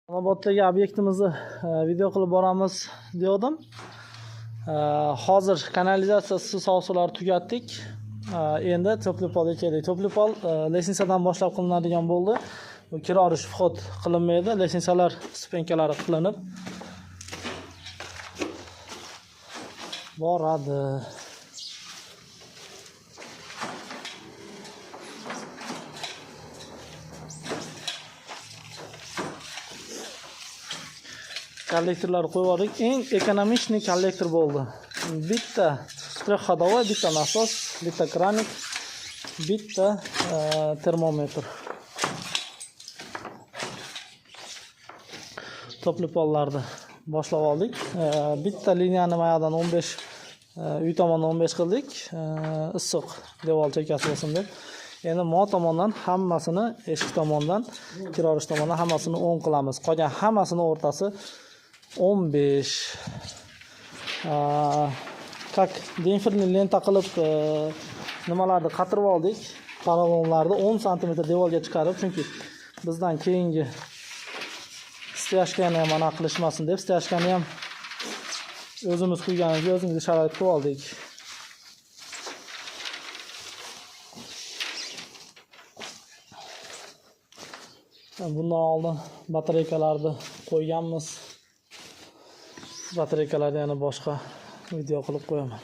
Navoiydagi obyektimizni video qilib boramiz degandim. Hozir kanalizatsiya suv sovsulari tugatdik. Endi To'plipolga keldik. To'plipol lestnitsadan boshlab qilinadigan bo'ldi. Bu kira olish vxod qilinmaydi. Lestnitsalar stupenkalari qilinib boradi. Kollektorlarni qo'yib oldik. Eng ekonomичный kollektor bo'ldi. Bitta trexходовой, bitta nasos, bitta kranik, bitta termometr. To'plipollarni boshlab oldik. Bitta liniyani mayoqdan 15 uy tomonidan 15 qildik. Issiq devor chekkasi bo'lsin deb. Endi mo tomondan hammasini, eshik tomondan, kira olish tomondan hammasini 10 qilamiz. Qolgan hammasini o'rtasi 15. Kak denferli lenta qilib nimalarni qatirib oldik. Paralonlarni 10 sm devorga chiqarib, chunki bizdan keyingi steyashkani ham mana qilishmasin deb steyashkani ham o'zimiz qo'yganimizga o'zimizga sharoit qilib oldik. Bundan oldin batareykalarni qo'yganmiz. Batareykalarni yana boshqa video qilib qo'yaman.